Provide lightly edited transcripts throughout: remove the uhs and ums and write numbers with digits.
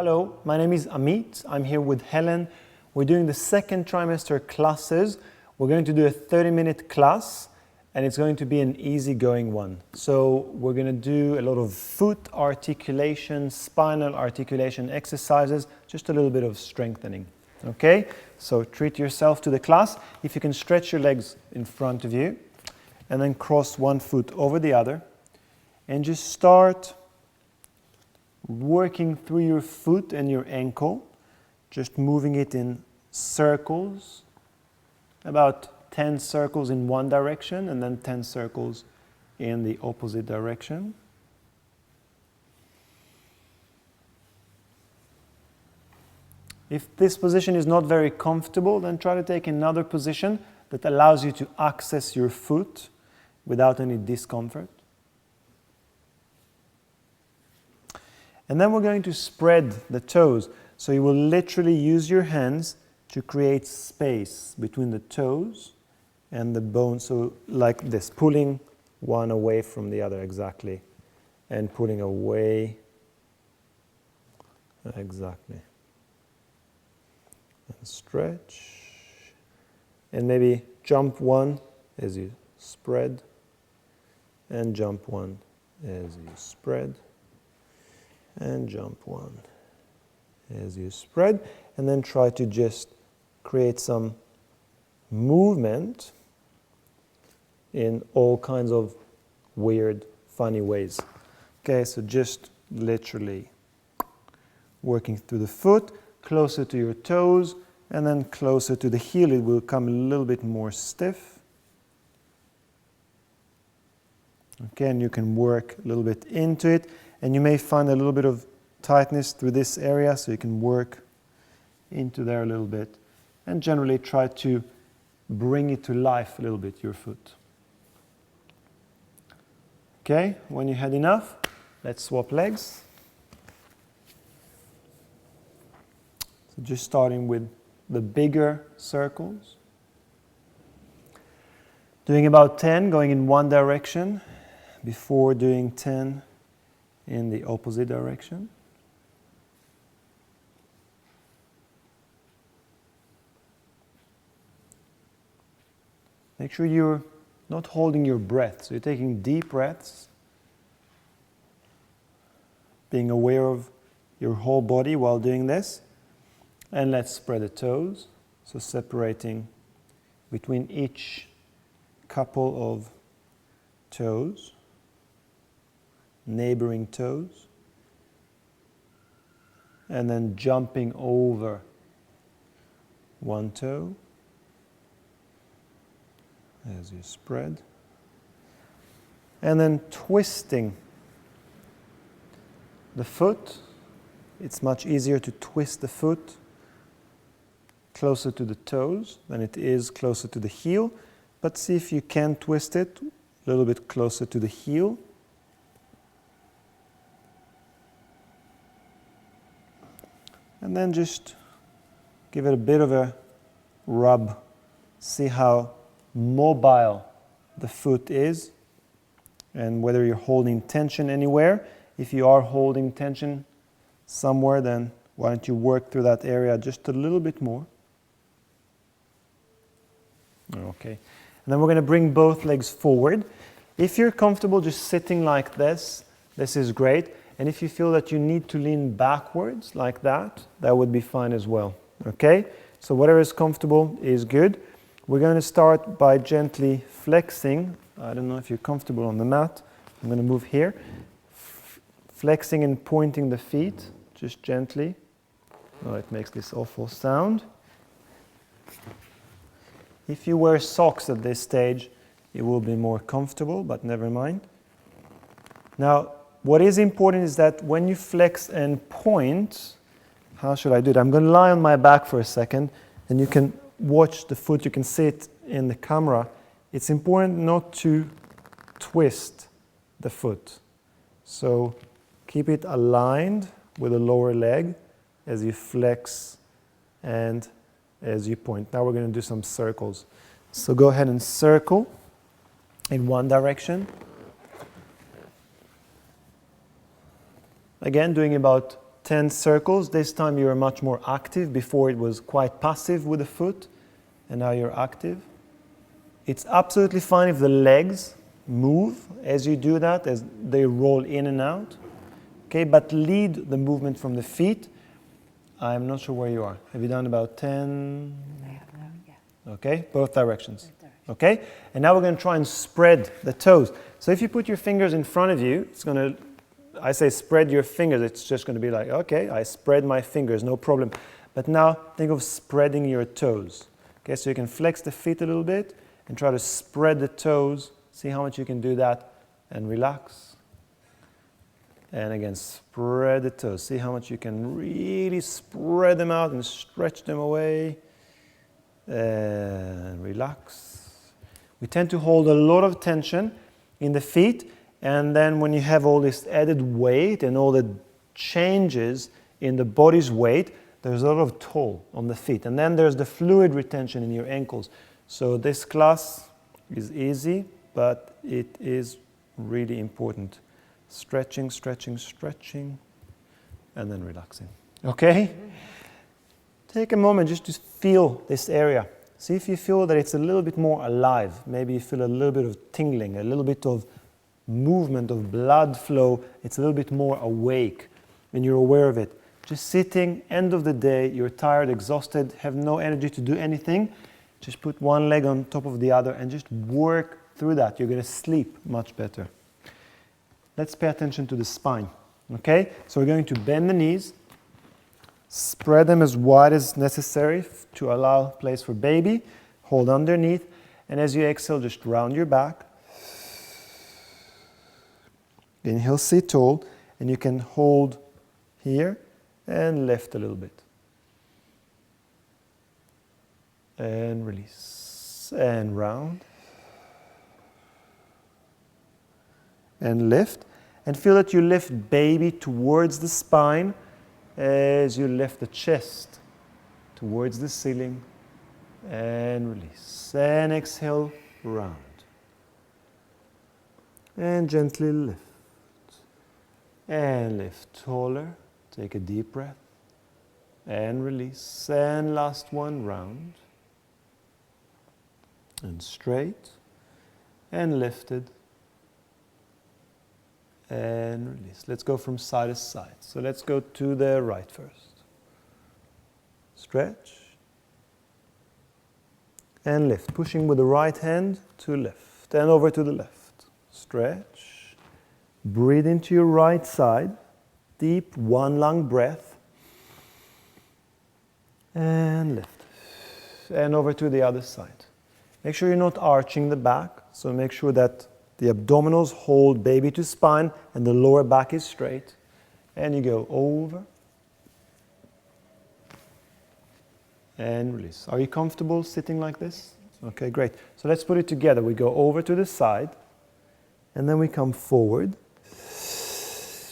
Hello, my name is Amit. I'm here with Helen. We're doing the second trimester classes. We're going to do a 30-minute class, and it's going to be an easygoing one. So we're going to do a lot of foot articulation, spinal articulation exercises, just a little bit of strengthening. Okay? So treat yourself to the class. If you can stretch your legs in front of you, and then cross one foot over the other, and just start working through your foot and your ankle, just moving it in circles, about 10 circles in one direction and then 10 circles in the opposite direction. If this position is not very comfortable, then try to take another position that allows you to access your foot without any discomfort. And then we're going to spread the toes. So you will literally use your hands to create space between the toes and the bone. So like this, pulling one away from the other, exactly. And pulling away, exactly. And stretch. And maybe jump one as you spread. And jump one as you spread. And jump one as you spread, and then try to just create some movement in all kinds of weird, funny ways. Okay, so just literally working through the foot, closer to your toes, and then closer to the heel. It will come a little bit more stiff. Okay, and you can work a little bit into it. And you may find a little bit of tightness through this area, so you can work into there a little bit. And generally try to bring it to life a little bit, your foot. Okay, when you had enough, let's swap legs. So just starting with the bigger circles. Doing about 10, going in one direction, before doing 10 in the opposite direction. Make sure you're not holding your breath. So you're taking deep breaths, being aware of your whole body while doing this. And let's spread the toes. So separating between each couple of toes. Neighboring toes, and then jumping over one toe as you spread, and then twisting the foot. It's much easier to twist the foot closer to the toes than it is closer to the heel, but see if you can twist it a little bit closer to the heel. And then just give it a bit of a rub. See how mobile the foot is and whether you're holding tension anywhere. If you are holding tension somewhere, then why don't you work through that area just a little bit more. Okay. And then we're going to bring both legs forward. If you're comfortable just sitting like this, this is great. And if you feel that you need to lean backwards like that, that would be fine as well. Okay? So whatever is comfortable is good. We're going to start by gently flexing. I don't know if you're comfortable on the mat. I'm going to move here. Flexing and pointing the feet, just gently. Oh, it makes this awful sound. If you wear socks at this stage, it will be more comfortable, but never mind. Now, what is important is that when you flex and point, how should I do it? I'm going to lie on my back for a second, and you can watch the foot, you can see it in the camera. It's important not to twist the foot. So keep it aligned with the lower leg as you flex and as you point. Now we're going to do some circles. So go ahead and circle in one direction. Again, doing about 10 circles. This time you're much more active. Before it was quite passive with the foot, and now you're active. It's absolutely fine if the legs move as you do that, as they roll in and out. Okay, but lead the movement from the feet. I'm not sure where you are. Have you done about 10? Yeah. Okay, both directions. Okay, and now we're going to try and spread the toes. So if you put your fingers in front of you, it's going to, I say spread your fingers, it's just going to be like, okay, I spread my fingers, no problem. But now think of spreading your toes. Okay, so you can flex the feet a little bit and try to spread the toes. See how much you can do that and relax. And again, spread the toes. See how much you can really spread them out and stretch them away. And relax. We tend to hold a lot of tension in the feet, and then when you have all this added weight and all the changes in the body's weight, there's a lot of toll on the feet. And then there's the fluid retention in your ankles. So this class is easy, but it is really important. Stretching, stretching, stretching, and then relaxing. Okay? Take a moment just to feel this area. See if you feel that it's a little bit more alive. Maybe you feel a little bit of tingling, a little bit of movement, of blood flow. It's a little bit more awake, and you're aware of it. Just sitting, end of the day, you're tired, exhausted, have no energy to do anything. Just put one leg on top of the other and just work through that. You're going to sleep much better. Let's pay attention to the spine, okay? So we're going to bend the knees, spread them as wide as necessary to allow place for baby, hold underneath, and as you exhale, just round your back. Inhale, sit tall, and you can hold here and lift a little bit. And release, and round. And lift, and feel that you lift baby towards the spine as you lift the chest towards the ceiling, and release, and exhale, round, and gently lift, and lift taller. Take a deep breath, and release, and last one, round, and straight, and lifted, and release. Let's go from side to side. So let's go to the right first. Stretch. And lift. Pushing with the right hand to lift. And over to the left. Stretch. Breathe into your right side. Deep one lung breath. And lift. And over to the other side. Make sure you're not arching the back. So make sure that the abdominals hold baby to spine and the lower back is straight. And you go over and release. Are you comfortable sitting like this? Okay, great. So let's put it together. We go over to the side and then we come forward.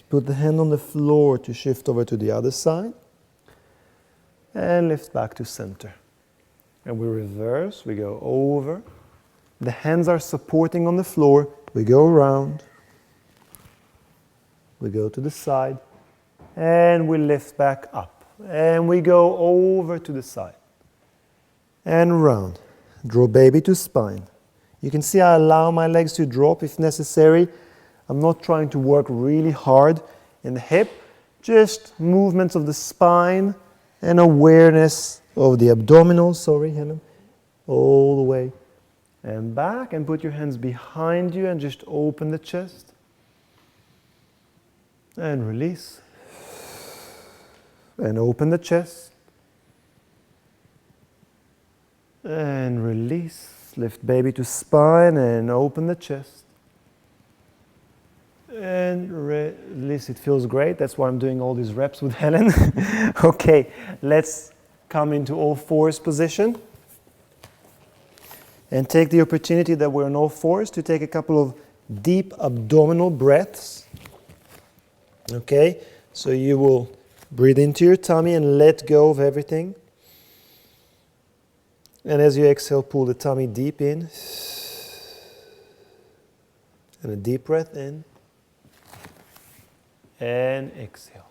Put the hand on the floor to shift over to the other side and lift back to center. And we reverse. We go over. The hands are supporting on the floor. We go around. We go to the side. And we lift back up. And we go over to the side. And round. Draw baby to spine. You can see I allow my legs to drop if necessary. I'm not trying to work really hard in the hip. Just movements of the spine and awareness of the abdominals. Sorry, Helen. All the way. And back, and put your hands behind you and just open the chest. And release. And open the chest. And release. Lift baby to spine and open the chest. And release. It feels great. That's why I'm doing all these reps with Helen. Okay, let's come into all fours position. And take the opportunity that we're on all fours to take a couple of deep abdominal breaths. Okay, so you will breathe into your tummy and let go of everything. And as you exhale, pull the tummy deep in. And a deep breath in. And exhale.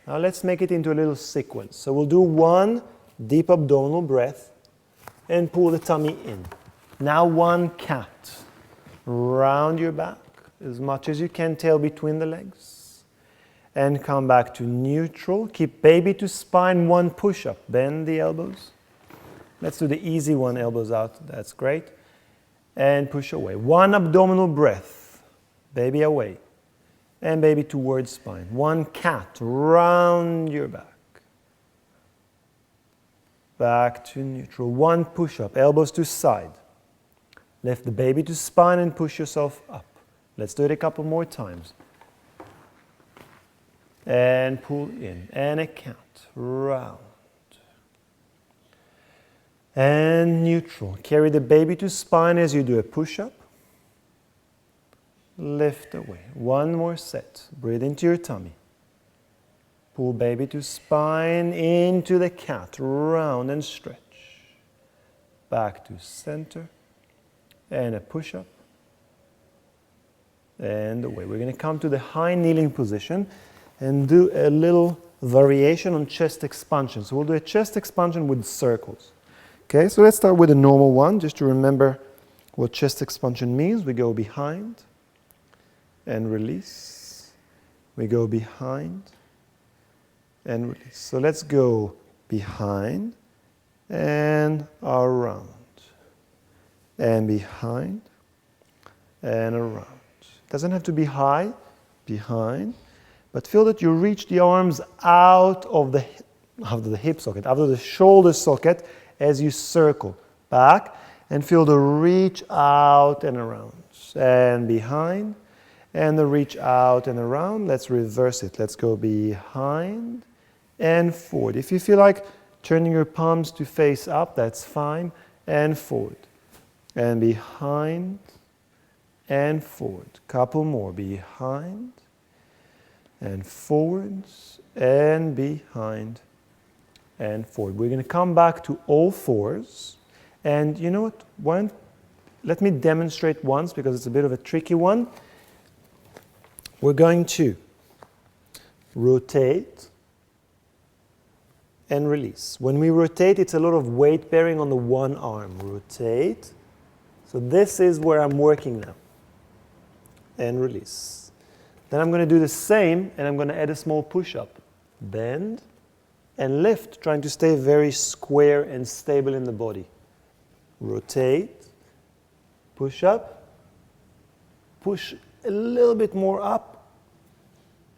Now let's make it into a little sequence. So we'll do one deep abdominal breath and pull the tummy in. Now one cat. Round your back as much as you can, tail between the legs. And come back to neutral. Keep baby to spine, one push-up. Bend the elbows. Let's do the easy one, elbows out. That's great. And push away. One abdominal breath. Baby away. And baby towards spine. One cat. Round your back. Back to neutral. One push-up. Elbows to side. Lift the baby to spine and push yourself up. Let's do it a couple more times. And pull in. And a cat. Round. And neutral. Carry the baby to spine as you do a push-up. Lift away. One more set. Breathe into your tummy. Pull baby to spine, into the cat. Round and stretch. Back to center. And a push-up. And away. We're going to come to the high kneeling position and do a little variation on chest expansion. So we'll do a chest expansion with circles. Okay, so let's start with a normal one, just to remember what chest expansion means. We go behind and release. We go behind and release. So let's go behind and around. And behind and around. Doesn't have to be high, behind, but feel that you reach the arms out of the hip socket, out of the shoulder socket as you circle back, and feel the reach out and around. And behind, and the reach out and around. Let's reverse it. Let's go behind and forward. If you feel like turning your palms to face up, that's fine. And forward. And behind and forward. Couple more. Behind and forwards and behind and forward. We're going to come back to all fours. And you know what? Let me demonstrate once, because it's a bit of a tricky one. We're going to rotate and release. When we rotate, it's a lot of weight bearing on the one arm. Rotate. So this is where I'm working now. And release. Then I'm going to do the same, and I'm going to add a small push-up. Bend and lift, trying to stay very square and stable in the body. Rotate, push up, push a little bit more up,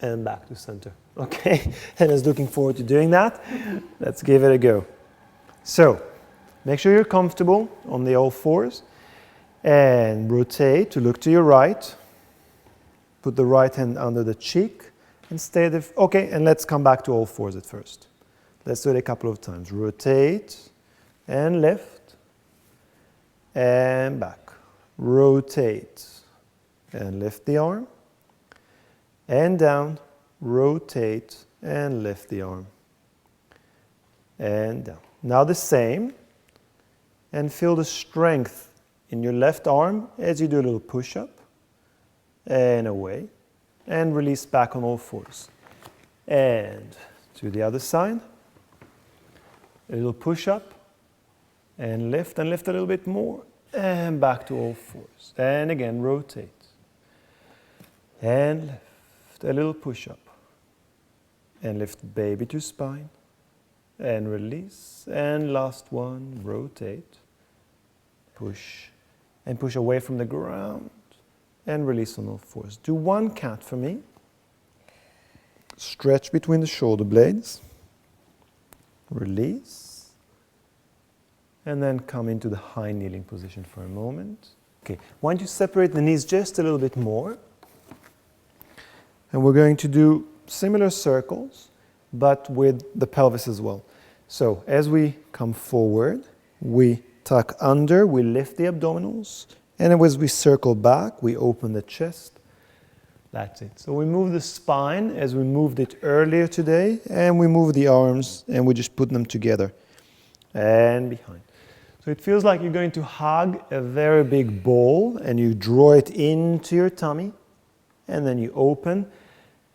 and back to center. Okay? And I was looking forward to doing that. Let's give it a go. So, make sure you're comfortable on the all fours. And rotate to look to your right. Put the right hand under the cheek and stay there. Okay, and let's come back to all fours at first. Let's do it a couple of times. Rotate and lift and back. Rotate and lift the arm and down. Rotate and lift the arm and down. Now the same, and feel the strength in your left arm as you do a little push-up and away, and release back on all fours. And to the other side, a little push-up and lift a little bit more, and back to all fours. And again, rotate and lift, a little push-up and lift baby to spine and release. And last one, rotate, push, and push away from the ground and release on all fours. Do one cat for me. Stretch between the shoulder blades. Release. And then come into the high kneeling position for a moment. Okay, why don't you separate the knees just a little bit more. And we're going to do similar circles, but with the pelvis as well. So as we come forward, we tuck under, we lift the abdominals, and as we circle back, we open the chest. That's it. So we move the spine as we moved it earlier today, and we move the arms, and we just put them together and behind. So it feels like you're going to hug a very big ball, and you draw it into your tummy, and then you open,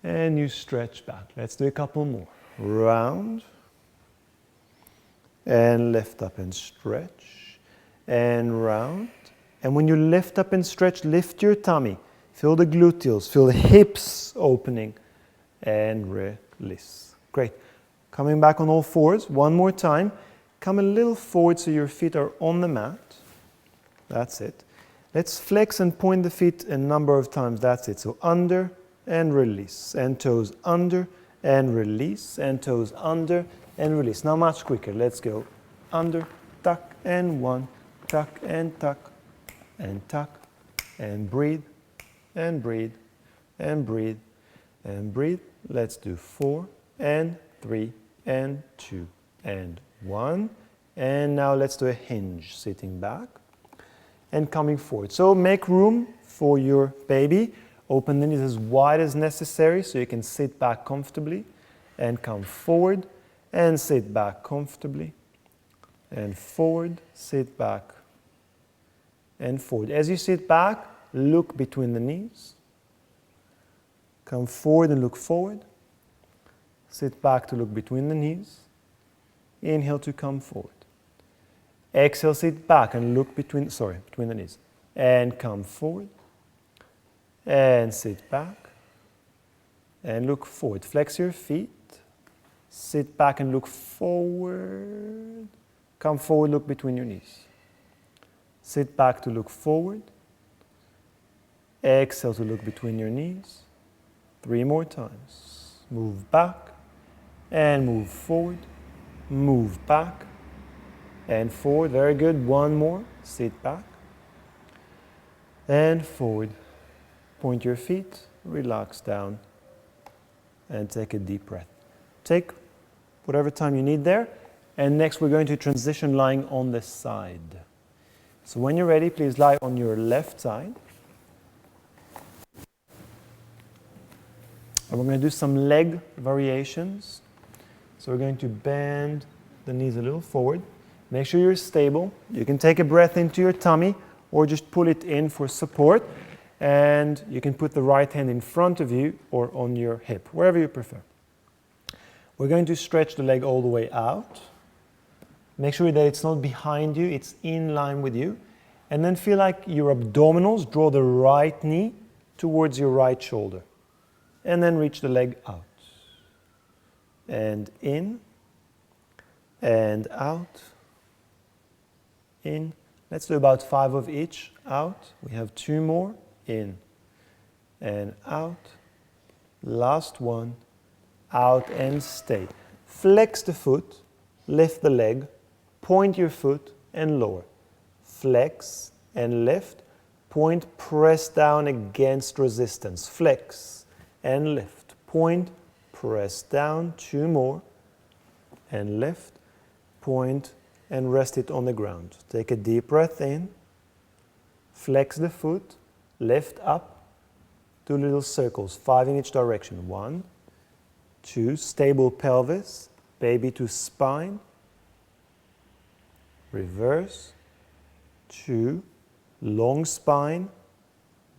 and you stretch back. Let's do a couple more. Round, and lift up and stretch, and round. And when you lift up and stretch, lift your tummy. Feel the gluteals, feel the hips opening, and release. Great. Coming back on all fours, one more time. Come a little forward so your feet are on the mat. That's it. Let's flex and point the feet a number of times. That's it. So under and release, and toes under and release, and toes under and release. Now much quicker. Let's go under, tuck, and one, tuck, and tuck, and tuck, and breathe, and breathe, and breathe, and breathe. Let's do 4 and 3 and 2 and 1. And now let's do a hinge, sitting back and coming forward. So make room for your baby. Open the knees as wide as necessary so you can sit back comfortably, and come forward and sit back comfortably, and forward, sit back, and forward. As you sit back, look between the knees. Come forward and look forward. Sit back to look between the knees. Inhale to come forward. Exhale, sit back and look between the knees. And come forward. And sit back. And look forward. Flex your feet. Sit back and look forward. Come forward, look between your knees. Sit back to look forward. Exhale to look between your knees. 3 more times. Move back and move forward. Move back and forward. Very good. 1 more. Sit back and forward. Point your feet. Relax down and take a deep breath. Take whatever time you need there. And next we're going to transition lying on the side. So when you're ready, please lie on your left side. And we're going to do some leg variations. So we're going to bend the knees a little forward. Make sure you're stable. You can take a breath into your tummy or just pull it in for support. And you can put the right hand in front of you or on your hip, wherever you prefer. We're going to stretch the leg all the way out. Make sure that it's not behind you, it's in line with you. And then feel like your abdominals draw the right knee towards your right shoulder. And then reach the leg out. And in, and out, in. Let's do about 5 of each. Out. We have 2 more. In and out. Last one. Out and stay. Flex the foot, lift the leg, point your foot and lower. Flex and lift, point, press down against resistance. Flex and lift, point, press down. 2 more. And lift, point, and rest it on the ground. Take a deep breath in. Flex the foot, lift up. 2 little circles, 5 in each direction. 1, 2, stable pelvis, baby to spine. Reverse. 2, long spine,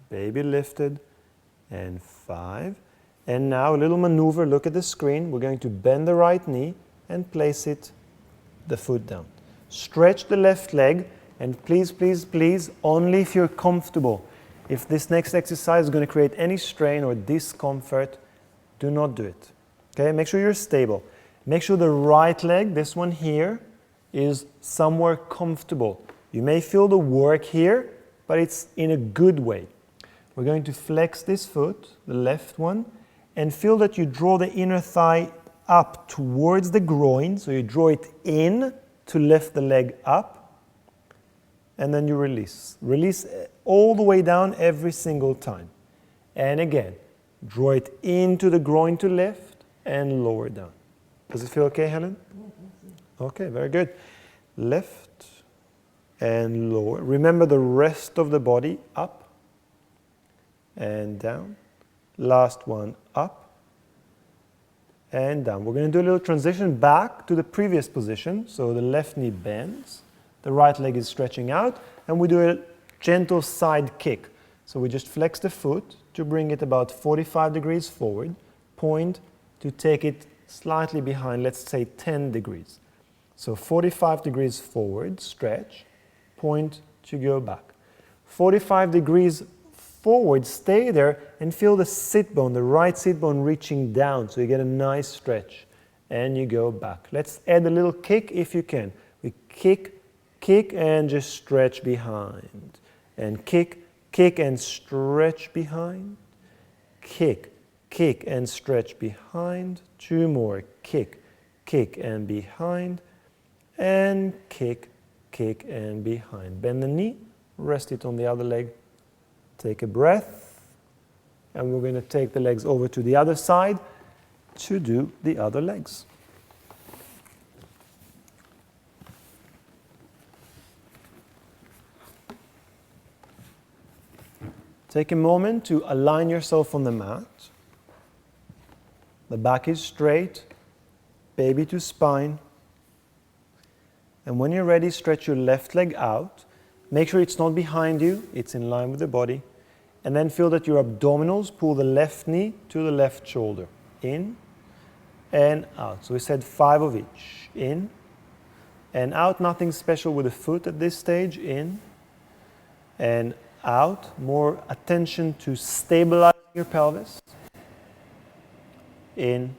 baby lifted. And 5. And now a little maneuver, look at the screen. We're going to bend the right knee and place the foot down. Stretch the left leg, and please, please, please, only if you're comfortable. If this next exercise is going to create any strain or discomfort, do not do it. Okay, make sure you're stable. Make sure the right leg, this one here, is somewhere comfortable. You may feel the work here, but it's in a good way. We're going to flex this foot, the left one, and feel that you draw the inner thigh up towards the groin. So you draw it in to lift the leg up, and then you release. Release all the way down every single time. And again, draw it into the groin to lift and lower down. Does it feel okay, Helen? Okay, very good. Lift and lower. Remember the rest of the body up and down. Last one, up and down. We're going to do a little transition back to the previous position. So the left knee bends, the right leg is stretching out, and we do a gentle side kick. So we just flex the foot to bring it about 45 degrees forward. point to take it slightly behind, let's say 10 degrees. So 45 degrees forward, stretch, point to go back. 45 degrees forward, stay there and feel the sit bone, the right sit bone reaching down so you get a nice stretch. And you go back. Let's add a little kick if you can. We kick, kick and just stretch behind. And kick, kick and stretch behind. Kick, kick and stretch behind. 2 more. Kick, kick and behind. And kick, kick and behind. Bend the knee, rest it on the other leg. Take a breath. And we're going to take the legs over to the other side to do the other legs. Take a moment to align yourself on the mat. The back is straight, baby to spine. And when you're ready, stretch your left leg out. Make sure it's not behind you, it's in line with the body. And then feel that your abdominals pull the left knee to the left shoulder. In and out. So we said 5 of each. In and out. Nothing special with the foot at this stage. In and out. More attention to stabilizing your pelvis. In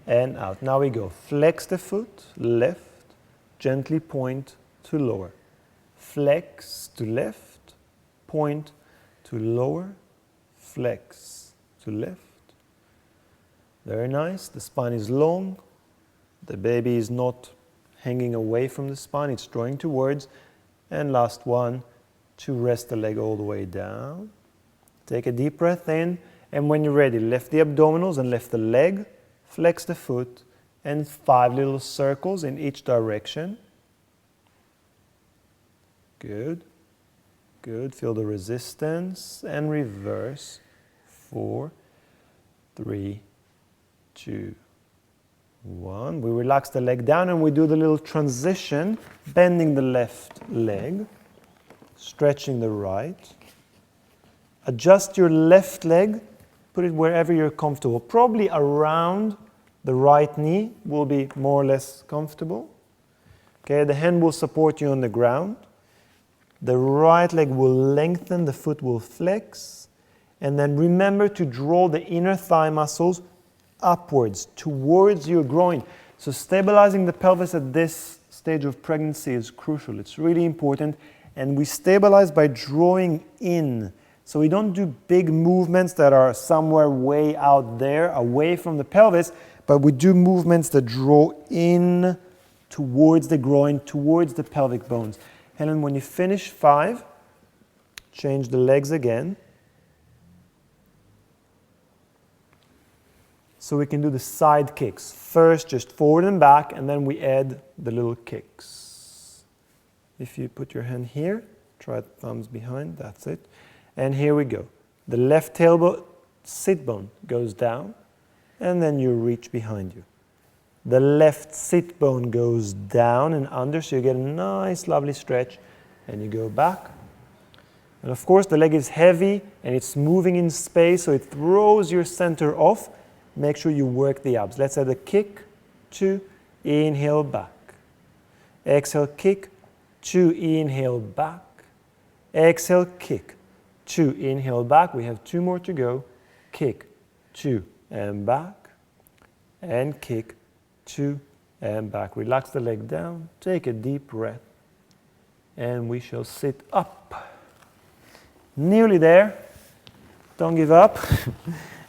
and out. Now we go. Flex the foot, left, gently point to lower. Flex to left, point to lower, flex to left. Very nice. The spine is long. The baby is not hanging away from the spine. It's drawing towards. And last one, to rest the leg all the way down. Take a deep breath in. And when you're ready, lift the abdominals and lift the leg. Flex the foot. And 5 little circles in each direction. Good. Good. Feel the resistance. And reverse. 4, 3, 2, 1. We relax the leg down and we do the little transition, bending the left leg, stretching the right. Adjust your left leg, put it wherever you're comfortable. Probably around the right knee will be more or less comfortable. Okay, the hand will support you on the ground. The right leg will lengthen, the foot will flex. And then remember to draw the inner thigh muscles upwards, towards your groin. So stabilizing the pelvis at this stage of pregnancy is crucial. It's really important. And we stabilize by drawing in. So we don't do big movements that are somewhere way out there, away from the pelvis, but we do movements that draw in towards the groin, towards the pelvic bones. Helen, when you finish 5, change the legs again. So we can do the side kicks. First, just forward and back, and then we add the little kicks. If you put your hand here, try thumbs behind, that's it. And here we go. The left tailbone, sit bone goes down, and then you reach behind you. The left sit bone goes down and under, so you get a nice, lovely stretch, and you go back. And of course, the leg is heavy, and it's moving in space, so it throws your center off. Make sure you work the abs. Let's add a kick, 2, inhale, back. Exhale, kick, 2, inhale, back. Exhale, kick, 2, inhale, back. We have 2 more to go. Kick, 2, and back. And kick, 2, and back. Relax the leg down. Take a deep breath. And we shall sit up. Nearly there. Don't give up.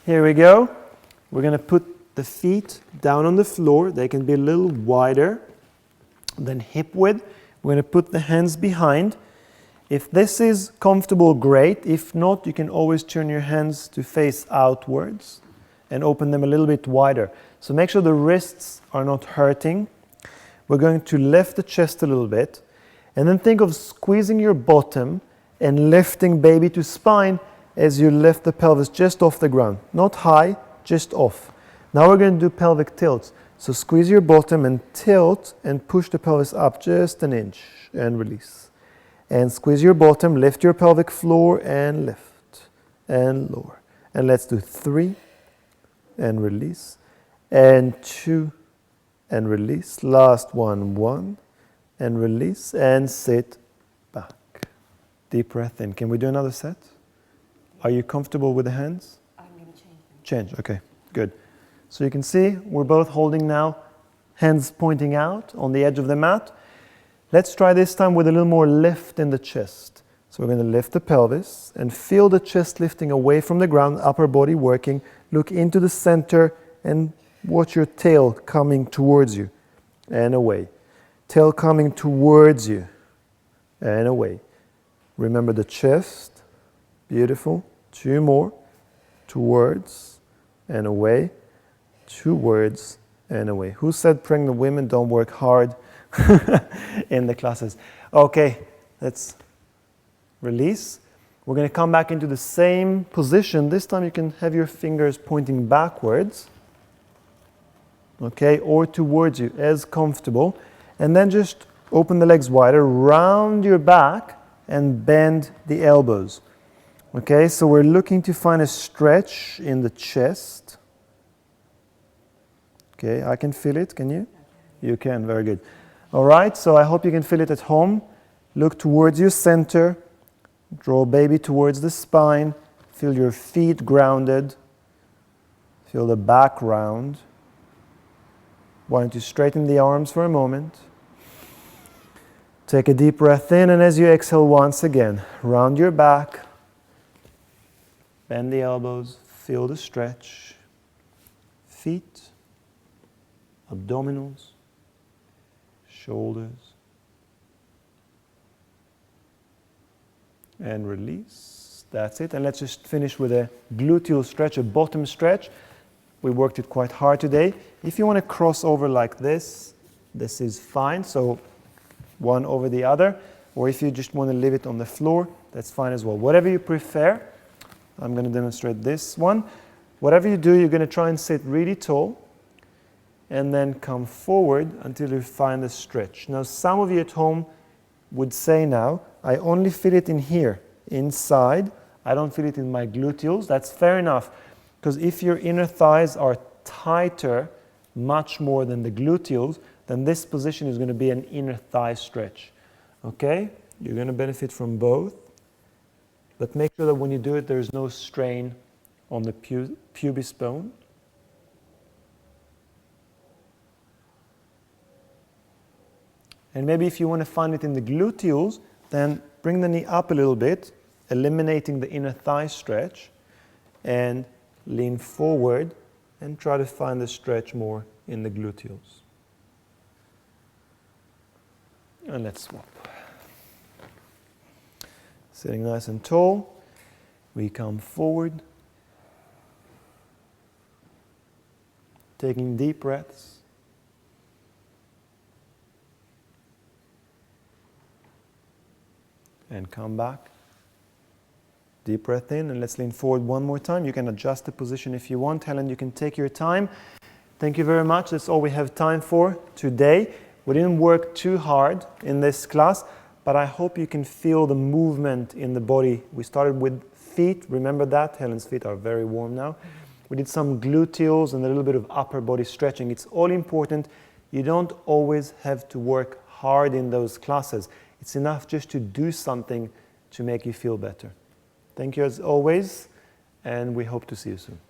Here we go. We're going to put the feet down on the floor. They can be a little wider than hip width. We're going to put the hands behind. If this is comfortable, great. If not, you can always turn your hands to face outwards and open them a little bit wider. So make sure the wrists are not hurting. We're going to lift the chest a little bit. And then think of squeezing your bottom and lifting baby to spine as you lift the pelvis just off the ground. Not high, just off. Now we're going to do pelvic tilts. So squeeze your bottom and tilt and push the pelvis up just an inch and release. And squeeze your bottom, lift your pelvic floor and lift and lower. And let's do 3, and release, and 2 and release. Last one, 1 and release, and sit back. Deep breath in. Can we do another set? Are you comfortable with the hands? I'm going to change them. Change, okay, good. So you can see we're both holding now, hands pointing out on the edge of the mat. Let's try this time with a little more lift in the chest. So we're going to lift the pelvis and feel the chest lifting away from the ground, upper body working. Look into the center and watch your tail coming towards you and away. Tail coming towards you and away. Remember the chest. Beautiful. 2 more. Towards and away. Towards and away. Who said pregnant women don't work hard in the classes? Okay, let's release. We're going to come back into the same position. This time you can have your fingers pointing backwards. Okay, or towards you, as comfortable. And then just open the legs wider, round your back, and bend the elbows. Okay, so we're looking to find a stretch in the chest. Okay, I can feel it, can you? You can, very good. All right, so I hope you can feel it at home. Look towards your center. Draw baby towards the spine. Feel your feet grounded. Feel the back round. Why don't you straighten the arms for a moment. Take a deep breath in, and as you exhale once again, round your back. Bend the elbows. Feel the stretch. Feet. Abdominals. Shoulders. And release. That's it. And let's just finish with a gluteal stretch, a bottom stretch. We worked it quite hard today. If you want to cross over like this, this is fine. So one over the other. Or if you just want to leave it on the floor, that's fine as well. Whatever you prefer. I'm going to demonstrate this one. Whatever you do, you're going to try and sit really tall. And then come forward until you find the stretch. Now, some of you at home would say now, I only feel it in here, inside. I don't feel it in my gluteals. That's fair enough. Because if your inner thighs are tighter, much more than the gluteals, then this position is going to be an inner thigh stretch. Okay? You're going to benefit from both. But make sure that when you do it, there's no strain on the pubis bone. And maybe if you want to find it in the gluteals, then bring the knee up a little bit, eliminating the inner thigh stretch, and lean forward and try to find the stretch more in the gluteals. And let's swap. Sitting nice and tall, we come forward, taking deep breaths. And come back. Deep breath in, and let's lean forward one more time. You can adjust the position if you want. Helen, you can take your time. Thank you very much. That's all we have time for today. We didn't work too hard in this class, but I hope you can feel the movement in the body. We started with feet. Remember that? Helen's feet are very warm now. We did some gluteals and a little bit of upper body stretching. It's all important. You don't always have to work hard in those classes. It's enough just to do something to make you feel better. Thank you as always, and we hope to see you soon.